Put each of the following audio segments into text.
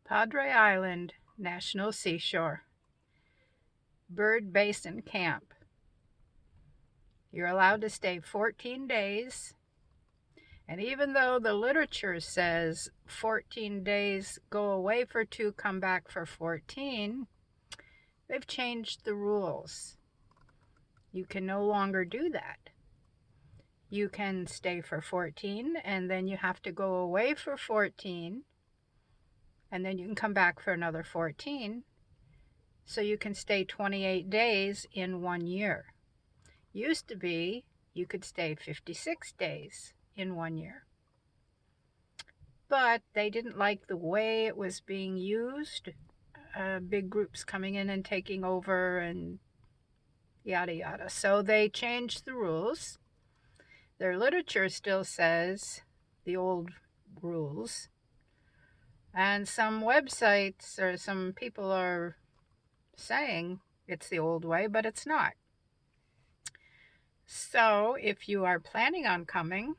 Padre Island National Seashore, Bird Basin Camp. You're allowed to stay 14 days, and even though the literature says 14 days, go away for 2, come back for 14, they've changed the rules. You can no longer do that. You can stay for 14, and then you have to go away for 14, and then you can come back for another 14, so you can stay 28 days in 1 year. Used to be you could stay 56 days in 1 year. But they didn't like the way it was being used. Big groups coming in and taking over and yada yada. So they changed the rules. Their literature still says the old rules. And some websites or some people are saying it's the old way, but it's not. So if you are planning on coming,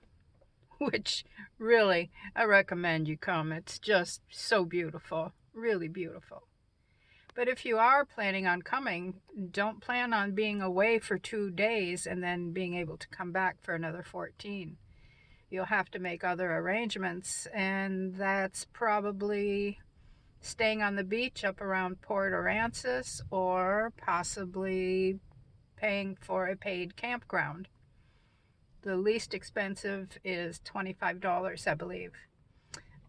which really I recommend you come, it's just so beautiful, really beautiful. But if you are planning on coming, don't plan on being away for 2 days and then being able to come back for another 14. You'll have to make other arrangements, and that's probably staying on the beach up around Port Aransas, or possibly paying for a paid campground. The least expensive is $25, I believe.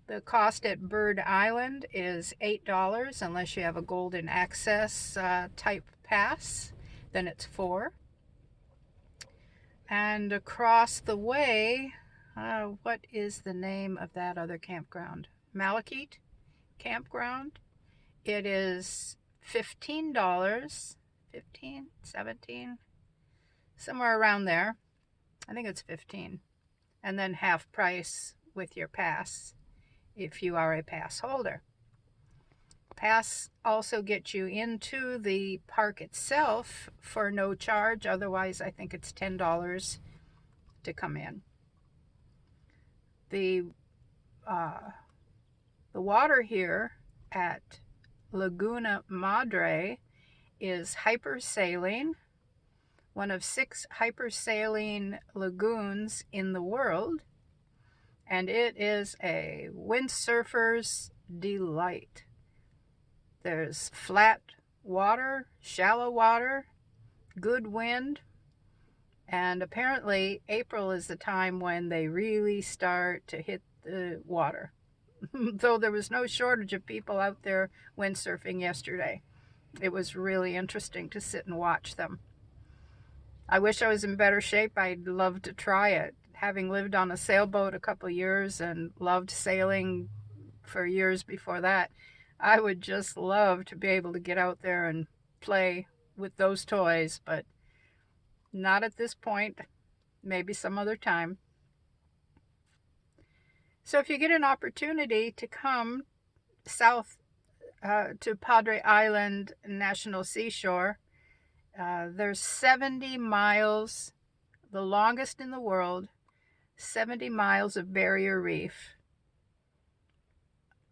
The cost at Bird Island is $8 unless you have a golden access type pass, then it's $4. And across the way, what is the name of that other campground? Malachite Campground. It is $15, 15, 17, somewhere around there. I think it's 15. And then half price with your pass if you are a pass holder. Pass also gets you into the park itself for no charge. Otherwise, I think it's $10 to come in. The water here at Laguna Madre is hypersailing, one of 6 hypersailing lagoons in the world, and it is a windsurfer's delight. There's flat water, shallow water, good wind, and apparently April is the time when they really start to hit the water. Though there was no shortage of people out there windsurfing yesterday. It was really interesting to sit and watch them. I wish I was in better shape. I'd love to try it. Having lived on a sailboat a couple of years and loved sailing for years before that, I would just love to be able to get out there and play with those toys, but not at this point. Maybe some other time. So if you get an opportunity to come south to Padre Island National Seashore, there's 70 miles, the longest in the world, 70 miles of barrier reef,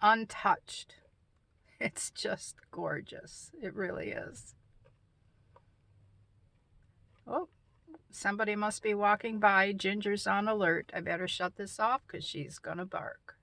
untouched. It's just gorgeous. It really is. Oh, somebody must be walking by. Ginger's on alert. I better shut this off because she's going to bark.